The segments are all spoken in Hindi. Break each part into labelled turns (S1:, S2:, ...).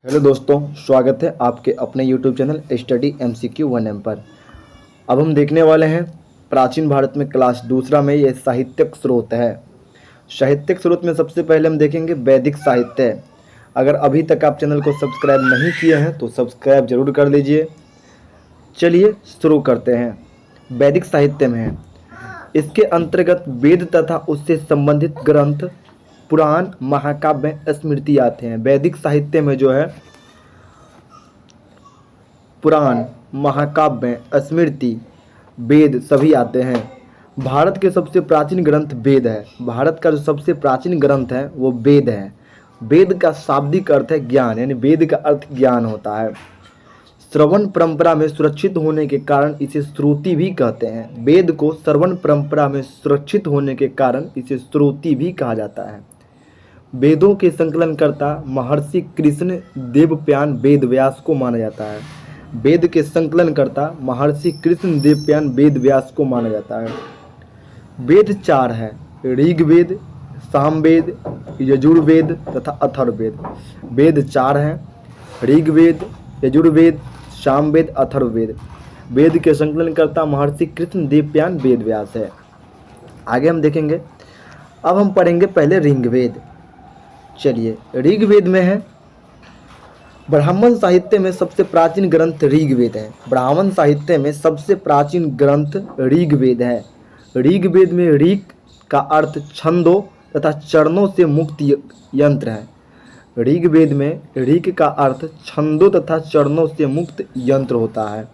S1: हेलो दोस्तों, स्वागत है आपके अपने YouTube channel study MCQ 1M पर। अब हम देखने वाले हैं प्राचीन भारत में क्लास दूसरा में ये साहित्यिक स्रोत है। साहित्यिक स्रोत में सबसे पहले हम देखेंगे वैदिक साहित्य। अगर अभी तक आप चैनल को सब्सक्राइब नहीं किए हैं तो सब्सक्राइब जरूर कर लीजिए। चलिए शुरू करते हैं। वैदिक साहित्य में है, इसके अंतर्गत वेद तथा उससे संबंधित ग्रंथ, पुराण, महाकाव्य, स्मृति आते हैं। वैदिक साहित्य में जो है पुराण, महाकाव्य, स्मृति, वेद सभी आते हैं। भारत के सबसे प्राचीन ग्रंथ वेद है। भारत का जो सबसे प्राचीन ग्रंथ है वो वेद है। वेद का शाब्दिक अर्थ है ज्ञान, यानी वेद का अर्थ ज्ञान होता है। श्रवण परंपरा में सुरक्षित होने के कारण इसे श्रुति भी कहते हैं। वेद को श्रवण परंपरा में सुरक्षित होने के कारण इसे श्रुति भी कहा जाता है। वेदों के संकलनकर्ता महर्षि कृष्ण देवप्यान वेद व्यास को माना जाता है। वेद के संकलनकर्ता महर्षि कृष्ण देवप्यान वेद व्यास को माना जाता है। वेद चार है: ऋग्वेद, सामवेद, यजुर्वेद तथा अथर्ववेद। वेद चार हैं: ऋग्वेद, यजुर्वेद, सामवेद, अथर्ववेद। वेद के संकलनकर्ता महर्षि कृष्ण देवप्यान वेद व्यास है। आगे हम देखेंगे। अब हम पढ़ेंगे पहले ऋग्वेद। चलिए, ऋग्वेद में है, ब्राह्मण साहित्य में सबसे प्राचीन ग्रंथ ऋग्वेद है। ब्राह्मण साहित्य में सबसे प्राचीन ग्रंथ ऋग्वेद है। ऋग्वेद में ऋग का अर्थ छंदों तथा चरणों से मुक्त यंत्र है। ऋग्वेद में ऋग का अर्थ छंदों तथा चरणों से मुक्त यंत्र होता है।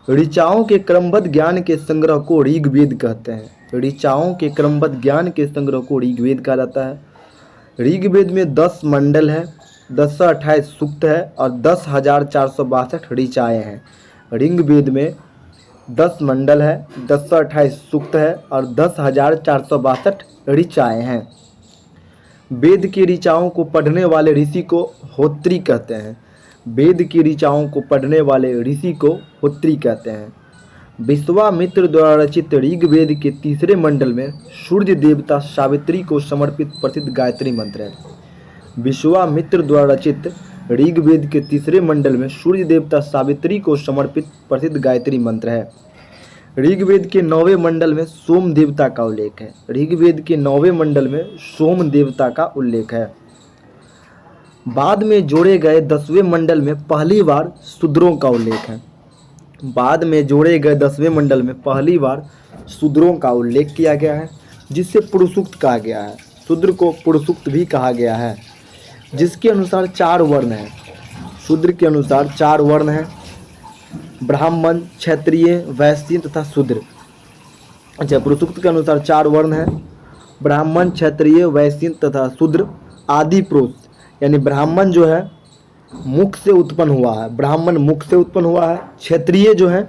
S1: ऋचाओं के क्रमबद्ध ज्ञान के संग्रह को ऋग्वेद कहते हैं। ऋचाओं के क्रमबद्ध ज्ञान के संग्रह को ऋग्वेद कहा जाता है। ऋग्वेद में 10 मंडल है, 1028 सूक्त है और 10,462 ऋचाएँ हैं। ऋग्वेद में 10 मंडल है, 1028 सूक्त है और 10,462 ऋचाएँ हैं। वेद की ऋचाओं को पढ़ने वाले ऋषि को होत्री कहते हैं। वेद की ऋचाओं को पढ़ने वाले ऋषि को होत्री कहते हैं। विश्वामित्र द्वारा रचित ऋग्वेद के तीसरे मंडल में सूर्य देवता सावित्री को समर्पित प्रसिद्ध गायत्री मंत्र है। विश्वामित्र द्वारा रचित ऋग्वेद के तीसरे मंडल में सूर्य देवता सावित्री को समर्पित प्रसिद्ध गायत्री मंत्र है। ऋग्वेद के 9वें मंडल में सोम देवता का उल्लेख है। ऋग्वेद के 9वें मंडल में सोम देवता का उल्लेख है। बाद में जोड़े गए 10वें मंडल में पहली बार शूद्रों का उल्लेख है। बाद में जोड़े गए 10वें मंडल में पहली बार शूद्रों का उल्लेख किया गया है, जिससे पुरुषुक्त कहा गया है। शूद्र को पुरुषुक्त भी कहा गया है, जिसके अनुसार 4 वर्ण हैं। शूद्र के अनुसार 4 वर्ण हैं: ब्राह्मण, क्षत्रिय, वैश्य तथा शूद्र। अच्छा, पुरुषुक्त के अनुसार 4 वर्ण हैं: ब्राह्मण, क्षत्रिय, वैश्य तथा शूद्र। आदि पुरुष यानी ब्राह्मण जो है मुख से उत्पन्न हुआ है, ब्राह्मण मुख से उत्पन्न हुआ है। क्षत्रिय जो है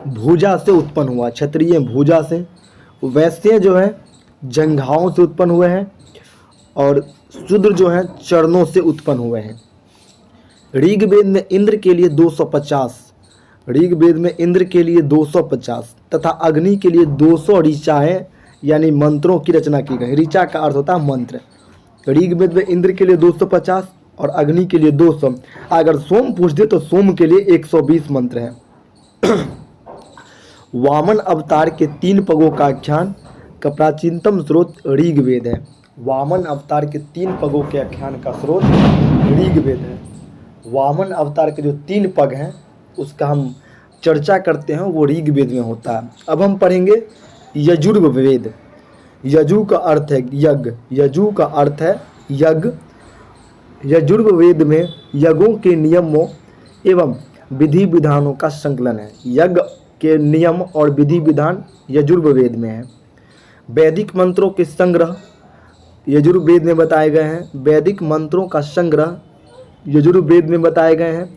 S1: भुजा से उत्पन्न हुआ, क्षत्रिय भुजा से। वैश्य जो है जंघाओं से उत्पन्न हुए हैं और शूद्र जो है चरणों से उत्पन्न हुए हैं। ऋग्वेद में इंद्र के लिए 250, ऋग्वेद में इंद्र के लिए 250 तथा अग्नि के लिए 200 ऋचाएँ यानी मंत्रों की रचना की गई। ऋचा का अर्थ होता है मंत्र। ऋग्वेद में इंद्र के लिए 250 और अग्नि के लिए 200। अगर सोम पूछ दे तो सोम के लिए 120 मंत्र हैं। वामन अवतार के 3 पगों का आख्यान का प्राचीनतम स्रोत ऋग्वेद है। वामन अवतार के 3 पगों के आख्यान का स्रोत ऋग्वेद है। वामन अवतार के जो 3 पग हैं उसका हम चर्चा करते हैं, वो ऋग्वेद में होता है। अब हम पढ़ेंगे यजुर्वेद। यजु का अर्थ है यज्ञ, यजु का अर्थ है यज्ञ। यजुर्वेद में यज्ञों के नियमों एवं विधि विधानों का संकलन है। यज्ञ के नियम और विधि विधान यजुर्वेद में है। वैदिक मंत्रों के संग्रह यजुर्वेद में बताए गए हैं। वैदिक मंत्रों का संग्रह यजुर्वेद में बताए गए हैं।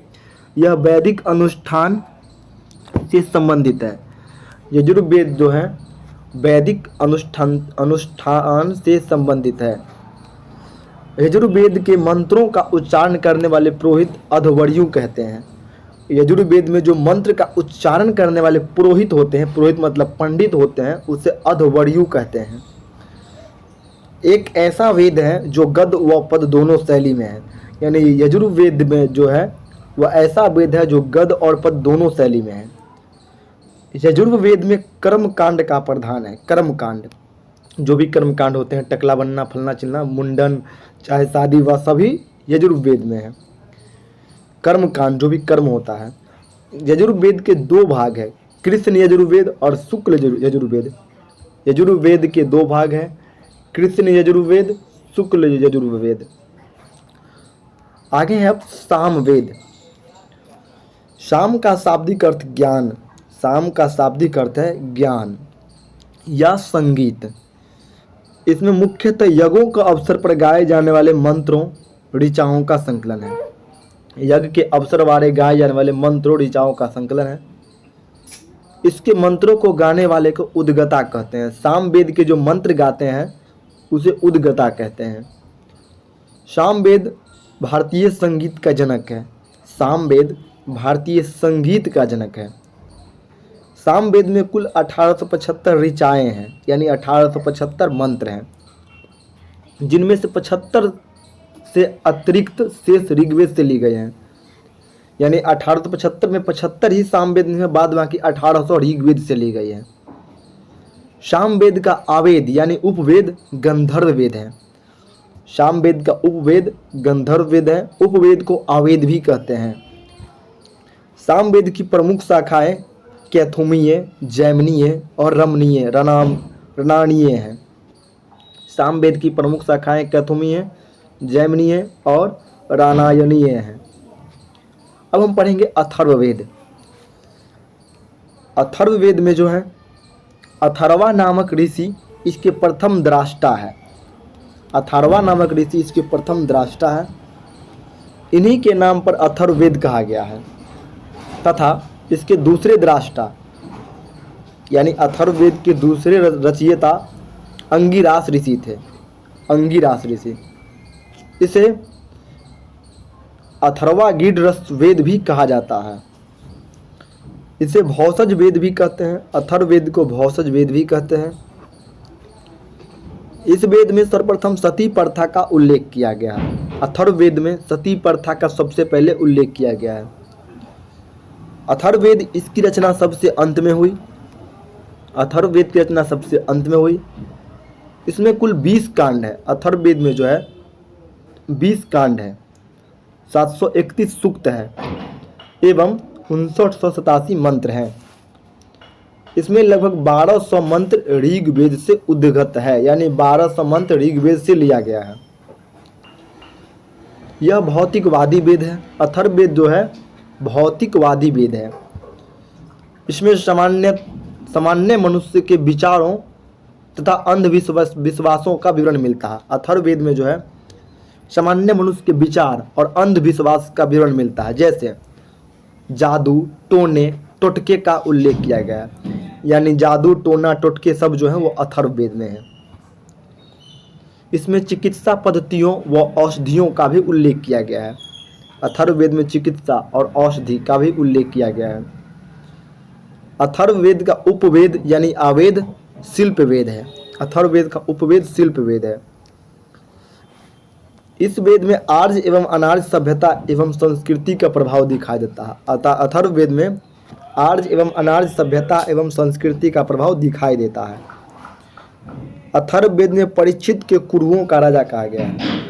S1: यह वैदिक अनुष्ठान से संबंधित है। यजुर्वेद जो है वैदिक अनुष्ठान से संबंधित है। यजुर्वेद के मंत्रों का उच्चारण करने वाले पुरोहित अध्वर्यु कहते हैं। यजुर्वेद में जो मंत्र का उच्चारण करने वाले पुरोहित होते हैं, पुरोहित मतलब पंडित होते हैं, उसे अध्वर्यु कहते हैं। एक ऐसा वेद है जो गद्य व पद दोनों शैली में है। यानी यजुर्वेद में जो है वह ऐसा वेद है जो गद्य और पद्य दोनों शैली में है। यजुर्वेद में कर्म कांड का प्रधान है। कर्म कांड, जो भी कर्म कांड होते हैं, टकला बनना, फलना चिलना, मुंडन, चाहे शादी, वह सभी यजुर्वेद में है। कर्म कांड, जो भी कर्म होता है। यजुर्वेद के दो भाग है, कृष्ण यजुर्वेद और शुक्ल यजुर्वेद। यजुर्वेद के दो भाग हैं, कृष्ण यजुर्वेद, शुक्ल यजुर्वेद। आगे है अब सामवेद। साम का शाब्दिक अर्थ ज्ञान। साम का शाब्दिक अर्थ है ज्ञान या संगीत। इसमें मुख्यतः यज्ञों के अवसर पर गाए जाने वाले मंत्रों, ऋचाओं का संकलन है। यज्ञ के अवसर वाले गाए जाने वाले मंत्रों, ऋचाओं का संकलन है। इसके मंत्रों को गाने वाले को उद्गता कहते हैं। सामवेद के जो मंत्र गाते हैं उसे उद्गता कहते हैं। सामवेद भारतीय संगीत का जनक है। सामवेद भारतीय संगीत का जनक है। सामवेद में कुल 1875 ऋचाएँ हैं, यानी 1875 मंत्र हैं, जिनमें से 75 से अतिरिक्त शेष ऋग्वेद से ली गए हैं। यानी 1875 में 75 ही सामवेद में है, बाद बाकी 1800 ऋग्वेद से ली गई है। सामवेद का आवेद यानी उपवेद गंधर्व वेद है। सामवेद का उपवेद गंधर्व वेद है। उपवेद को आवेद भी कहते हैं। सामवेद की प्रमुख शाखाएं कैथुमीय, जैमिनीय और रणानीय हैं। सामवेद की प्रमुख शाखाएं कैथुमीय, जैमिनीय और रामायणीय हैं। अब हम पढ़ेंगे अथर्ववेद। अथर्ववेद में जो है अथर्वा नामक ऋषि इसके प्रथम द्राष्टा है। अथर्वा नामक ऋषि इसके प्रथम द्राष्टा है। इन्हीं के नाम पर अथर्ववेद कहा गया है तथा इसके दूसरे द्राष्टा यानी अथर्ववेद के दूसरे रचयिता अंगिरास ऋषि थे। अंगिरास ऋषि, इसे अथर्वागीड वेद भी कहा जाता है। इसे भौसज वेद भी कहते हैं। अथर्ववेद को भौसज वेद भी कहते हैं। इस वेद में सर्वप्रथम सती प्रथा का उल्लेख किया गया है। अथर्ववेद में सती प्रथा का सबसे पहले उल्लेख किया गया है। अथर्ववेद इसकी रचना सबसे अंत में हुई। अथर्ववेद की रचना सबसे अंत में हुई। इसमें कुल 20 कांड है। अथर्ववेद में जो है 20 कांड है, 731 सूक्त है एवं 5987 मंत्र हैं। इसमें लगभग 1200 मंत्र ऋग्वेद से उद्गत है, यानी 1200 मंत्र ऋग्वेद से लिया गया है। यह भौतिकवादी वेद है। अथर्ववेद जो है भौतिकवादी वेद है। इसमें सामान्य मनुष्य के विचारों तथा अंधविश्वासों का विवरण मिलता है। अथर्ववेद में जो है सामान्य मनुष्य के विचार और अंधविश्वास का विवरण मिलता है। जैसे जादू, टोने, टोटके का उल्लेख किया गया है। यानी जादू, टोना, टोटके सब जो है वो अथर्ववेद में है। इसमें चिकित्सा पद्धतियों व औषधियों का भी उल्लेख किया गया है। अथर्ववेद में चिकित्सा और औषधि का भी उल्लेख किया गया है। अथर्ववेद का उपवेद यानी आवेद शिल्प वेद है। अथर्ववेद का उपवेद शिल्प वेद है। इस वेद में आर्य एवं अनार्य सभ्यता एवं संस्कृति का प्रभाव दिखाई देता है। अतः अथर्ववेद में आर्य एवं अनार्य सभ्यता एवं संस्कृति का प्रभाव दिखाई देता है। अथर्ववेद में परीक्षित के कुरुओं का राजा कहा गया है।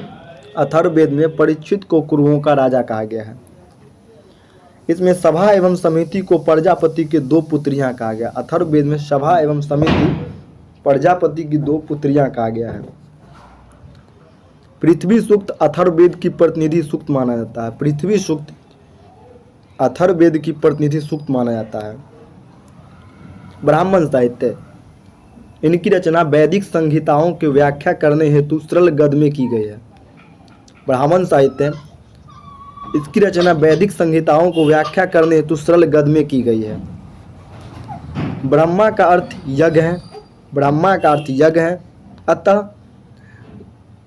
S1: अथर्ववेद में परीक्षित को कुरुओं का राजा कहा गया है। इसमें सभा एवं समिति को प्रजापति के 2 पुत्रियां कहा गया। अथर्ववेद में सभा एवं समिति प्रजापति की 2 पुत्रियां कहा गया है। पृथ्वी सूक्त अथर्ववेद की प्रतिनिधि सूक्त माना जाता है। पृथ्वी सूक्त अथर्ववेद की प्रतिनिधि सूक्त माना जाता है। ब्राह्मण साहित्य, इनकी रचना वैदिक संहिताओं की व्याख्या करने हेतु सरल गद्य में की गई है। ब्राह्मण साहित्य, इसकी रचना वैदिक संहिताओं को व्याख्या करने हेतु सरल गद्य में की गई है। ब्रह्मा का अर्थ यज्ञ है। ब्रह्मा का अर्थ यज्ञ है, अतः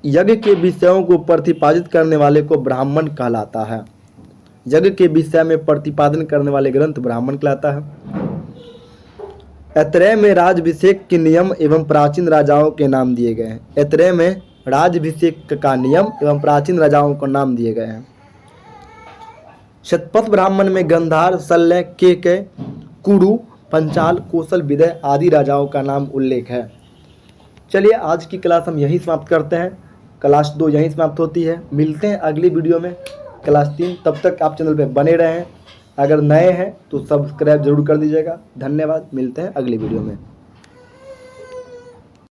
S1: यज्ञ के विषयों को प्रतिपादित करने वाले को ब्राह्मण कहलाता है। यज्ञ के विषय में प्रतिपादन करने वाले ग्रंथ ब्राह्मण कहलाता है। ऐतरेय में राजाभिषेक के नियम एवं प्राचीन राजाओं के नाम दिए गए हैं। ऐतरेय में राज्याभिषेक का नियम एवं प्राचीन राजाओं को नाम दिए गए हैं। शतपथ ब्राह्मण में गंधार, शल्य, केकय, कुरु, पंचाल, कौशल, विदय आदि राजाओं का नाम उल्लेख है। चलिए आज की क्लास हम यहीं समाप्त करते हैं। क्लास 2 यहीं समाप्त होती है। मिलते हैं अगली वीडियो में क्लास 3। तब तक आप चैनल पे बने रहें। अगर नए हैं तो सब्सक्राइब जरूर कर दीजिएगा। धन्यवाद। मिलते हैं अगली वीडियो में।